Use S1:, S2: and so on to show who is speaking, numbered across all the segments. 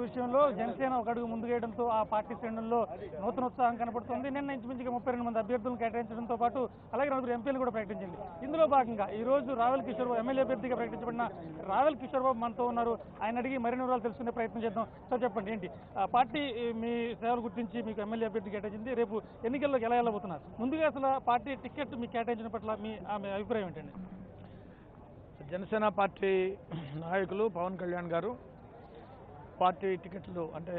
S1: విషయంలో జనసేన ఒక అడుగు ముందుకేయడంతో ఆ పార్టీ శ్రేణుల్లో నూతనోత్సాహం కనపడుతుంది. నిన్న ఇంచుమించుగా 32 మంది అభ్యర్థులను కేటాయించడంతో పాటు అలాగే 4 ఎంపీలు కూడా ప్రకటించింది. ఇందులో భాగంగా ఈ రోజు రావెల్ కిషోర్ బాబు ఎమ్మెల్యే అభ్యర్థిగా ప్రకటించబడిన రావెల్ కిషోర్ బాబు మనతో ఉన్నారు. ఆయన అడిగి మరిన్ని వివరాలు తెలుసుకునే ప్రయత్నం చేద్దాం. సార్ చెప్పండి, ఏంటి పార్టీ మీ సేవలు గుర్తించి మీకు ఎమ్మెల్యే అభ్యర్థి కేటాయించింది, రేపు ఎన్నికల్లోకి ఎలా వెళ్ళబోతున్నారు? ముందుగా అసలు పార్టీ టికెట్ మీకు కేటాయించిన పట్ల మీ అభిప్రాయం ఏంటండి?
S2: జనసేన పార్టీ నాయకులు పవన్ కళ్యాణ్ గారు పార్టీ టికెట్లు అంటే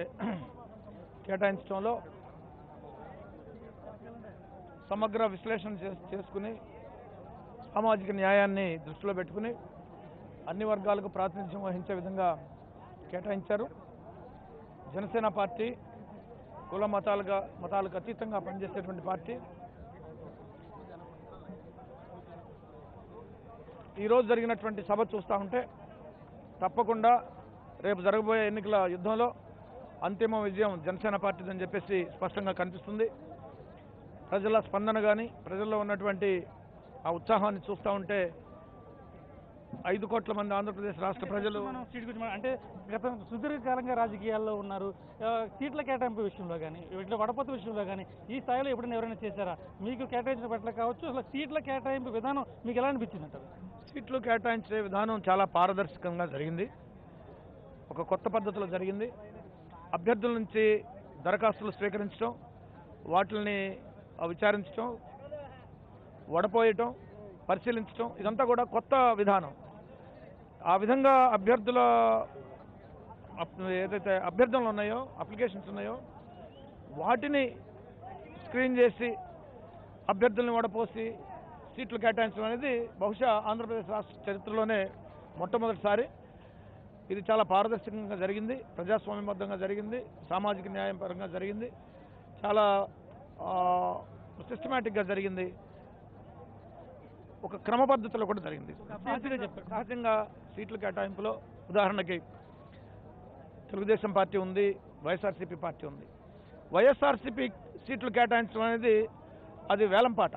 S2: కేటాయించడంలో సమగ్ర విశ్లేషణ చేసుకుని సామాజిక న్యాయాన్ని దృష్టిలో పెట్టుకుని అన్ని వర్గాలకు ప్రాతినిధ్యం వహించే విధంగా కేటాయించారు. జనసేన పార్టీ కుల మతాలకు అతీతంగా పనిచేసేటువంటి పార్టీ. ఈరోజు జరిగినటువంటి సభ చూస్తూ ఉంటే తప్పకుండా రేపు జరగబోయే ఎన్నికల యుద్ధంలో అంతిమ విజయం జనసేన పార్టీదని చెప్పేసి స్పష్టంగా కనిపిస్తుంది. ప్రజల స్పందన కానీ ప్రజల్లో ఉన్నటువంటి ఆ ఉత్సాహాన్ని చూస్తూ ఉంటే 5 కోట్ల మంది ఆంధ్రప్రదేశ్ రాష్ట్ర ప్రజలు
S1: అంటే గత సుదీర్ఘకాలంగా రాజకీయాల్లో ఉన్నారు. సీట్ల కేటాయింపు విషయంలో కానీ వీటిలో వడపోత విషయంలో కానీ ఈ స్థాయిలో ఎప్పుడైనా ఎవరైనా చేశారా? మీకు కేటాయించిన పట్ల కావచ్చు, అసలు సీట్ల కేటాయింపు విధానం మీకు ఎలా అనిపించిందంటారు?
S2: సీట్లు కేటాయించే విధానం చాలా పారదర్శకంగా జరిగింది. ఒక కొత్త పద్ధతిలో జరిగింది. అభ్యర్థుల నుంచి దరఖాస్తులు స్వీకరించడం, వాటిని విచారించడం, వడపోయటం, పరిశీలించడం, ఇదంతా కూడా కొత్త విధానం. ఆ విధంగా అభ్యర్థుల ఏదైతే అభ్యర్థనలు ఉన్నాయో, అప్లికేషన్స్ ఉన్నాయో వాటిని స్క్రీన్ చేసి అభ్యర్థుల్ని వడపోసి సీట్లు కేటాయించడం అనేది బహుశా ఆంధ్రప్రదేశ్ రాష్ట్ర చరిత్రలోనే మొట్టమొదటిసారి. ఇది చాలా పారదర్శకంగా జరిగింది, ప్రజాస్వామ్యబద్ధంగా జరిగింది, సామాజిక న్యాయం పరంగా జరిగింది, చాలా సిస్టమేటిక్గా జరిగింది, ఒక క్రమ పద్ధతిలో కూడా జరిగింది. సహజంగా సీట్ల కేటాయింపులో ఉదాహరణకి తెలుగుదేశం పార్టీ ఉంది, వైఎస్ఆర్సీపీ పార్టీ ఉంది. వైఎస్ఆర్సీపీ సీట్లు కేటాయించడం అనేది అది వేలంపాట.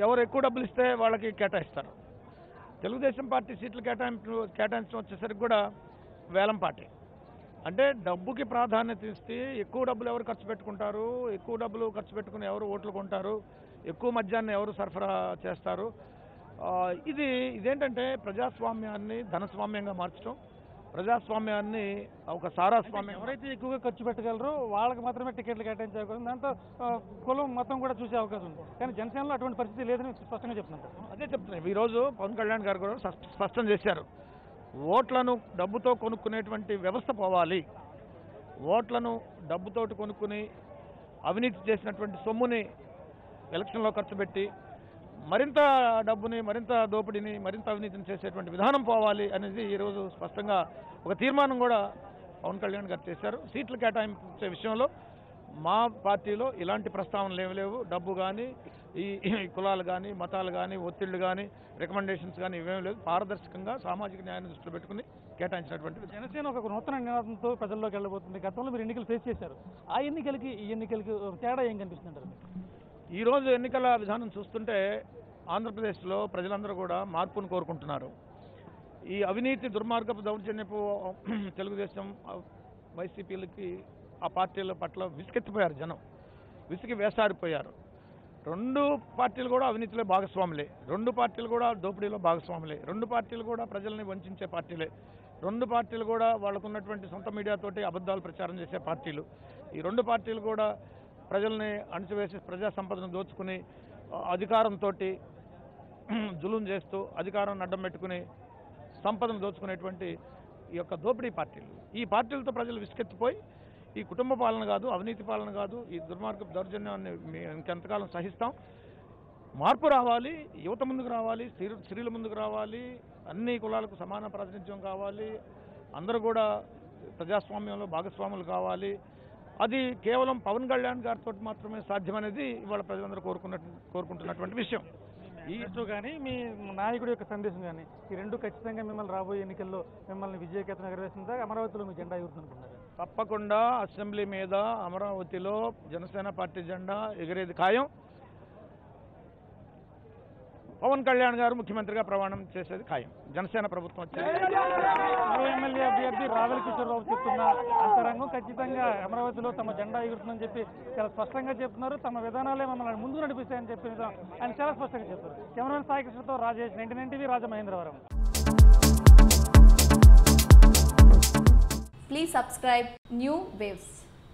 S2: ఎవరు ఎక్కువ డబ్బులు ఇస్తే వాళ్ళకి కేటాయిస్తారు. తెలుగుదేశం పార్టీ సీట్లు కేటాయించడం వచ్చేసరికి కూడా వేలంపాటే. అంటే డబ్బుకి ప్రాధాన్యత ఇస్తే ఎక్కువ డబ్బులు ఎవరు ఖర్చు పెట్టుకుంటారు, ఎక్కువ డబ్బులు ఖర్చు పెట్టుకుని ఎవరు ఓట్లు కొంటారు, ఎక్కువ మద్యాన్ని ఎవరు సరఫరా చేస్తారు. ఇదేంటంటే ప్రజాస్వామ్యాన్ని ధనస్వామ్యంగా మార్చడం, ప్రజాస్వామ్యాన్ని ఒక సారాస్వామ్యం.
S1: ఎవరైతే ఎక్కువగా ఖర్చు పెట్టగలరో వాళ్ళకి మాత్రమే టికెట్లు కేటాయించే అవకాశం, దాంతో కులం మొత్తం కూడా చూసే అవకాశం ఉంది. కానీ జనసేనలో అటువంటి పరిస్థితి లేదని స్పష్టంగా చెప్తున్నారు.
S2: అదే చెప్తున్నాను. ఈరోజు పవన్ కళ్యాణ్ గారు కూడా స్పష్టం చేశారు. ఓట్లను డబ్బుతో కొనుక్కునేటువంటి వ్యవస్థ పోవాలి. ఓట్లను డబ్బుతోటి కొనుక్కుని అవినీతి చేసినటువంటి సొమ్ముని ఎలక్షన్లో ఖర్చు పెట్టి మరింత డబ్బుని, మరింత దోపిడీని, మరింత అవినీతిని చేసేటువంటి విధానం పోవాలి అనేది ఈరోజు స్పష్టంగా ఒక తీర్మానం కూడా పవన్ కళ్యాణ్ గారు చేశారు. సీట్లు కేటాయించే విషయంలో మా పార్టీలో ఇలాంటి ప్రస్తావనలు ఏమి లేవు. డబ్బు కానీ, ఈ కులాలు కానీ, మతాలు కానీ, ఒత్తిళ్లు కానీ, రికమెండేషన్స్ కానీ ఇవేమీ లేదు. పారదర్శకంగా సామాజిక న్యాయాన్ని దృష్టిలో పెట్టుకుని కేటాయించినటువంటి.
S1: జనసేన ఒక నూతన నినాదంతో ప్రజల్లోకి వెళ్ళబోతుంది. గతంలో మీరు ఎన్నికలు ఫేస్ చేశారు. ఆ ఎన్నికలకి ఈ ఎన్నికలకి తేడా ఏం కనిపిస్తుంటారు?
S2: ఈరోజు ఎన్నికల విధానం చూస్తుంటే ఆంధ్రప్రదేశ్లో ప్రజలందరూ కూడా మార్పును కోరుకుంటున్నారు. ఈ అవినీతి దుర్మార్గపు దౌర్జన్యపు తెలుగుదేశం వైసీపీలకి ఆ పార్టీల పట్ల విసిగెత్తిపోయారు. జనం విసిగి వేసారిపోయారు. 2 పార్టీలు కూడా అవినీతిలో భాగస్వాములే, 2 పార్టీలు కూడా దోపిడీలో భాగస్వాములే, 2 పార్టీలు కూడా ప్రజల్ని వంచే పార్టీలే, 2 పార్టీలు కూడా వాళ్ళకున్నటువంటి సొంత మీడియాతోటి అబద్ధాలు ప్రచారం చేసే పార్టీలు. ఈ 2 పార్టీలు కూడా ప్రజల్ని అణచివేసి ప్రజా సంపదను దోచుకుని అధికారంతో జులుం చేస్తూ అధికారాన్ని అడ్డం పెట్టుకుని సంపదను దోచుకునేటువంటి ఈ యొక్క దోపిడీ పార్టీలు. ఈ పార్టీలతో ప్రజలు విసుకెత్తిపోయి ఈ కుటుంబ పాలన కాదు, అవినీతి పాలన కాదు, ఈ దుర్మార్గ దౌర్జన్యాన్ని ఇంకెంతకాలం సహిస్తాం. మార్పు రావాలి, యువత ముందుకు రావాలి, స్త్రీల ముందుకు రావాలి, అన్ని కులాలకు సమాన ప్రాతినిధ్యం కావాలి, అందరూ కూడా ప్రజాస్వామ్యంలో భాగస్వాములు కావాలి. అది కేవలం పవన్ కళ్యాణ్ గారితో మాత్రమే సాధ్యమనేది ఇవాళ ప్రజలందరూ కోరుకుంటున్నటువంటి విషయం.
S1: ఈ ఇష్యూ కానీ మీ నాయకుడి యొక్క సందేశం కానీ ఈ రెండు ఖచ్చితంగా మిమ్మల్ని రాబోయే ఎన్నికల్లో మిమ్మల్ని విజయకేతనం ఎగరవేస్తుందా? అమరావతిలో మీ జెండా ఎగురుతుందనుకుంటున్నారు?
S2: తప్పకుండా అసెంబ్లీ మీద అమరావతిలో జనసేన పార్టీ జెండా ఎగిరేది ఖాయం. పవన్ కళ్యాణ్ గారు ముఖ్యమంత్రిగా ప్రమాణం చేసేది ఖాయం. జనసేన ప్రభుత్వం వచ్చేది.
S1: ఎమ్మెల్యే అభ్యర్థి రావెల కిషోర్ బాబు చెప్తున్న అంతరంగం ఖచ్చితంగా అమరావతిలో తమ జెండా ఎగురుతుందని చెప్పి చాలా స్పష్టంగా చెప్తున్నారు. తమ విధానాలే మమ్మల్ని ముందుకు నడిపిస్తాయని చెప్పి ఆయన చాలా స్పష్టంగా చెప్తారు. కెమెరామెన్ సాయి కృష్ణతో Rajesh, 99 TV, Rajamahendravaram.
S3: Please subscribe New Waves.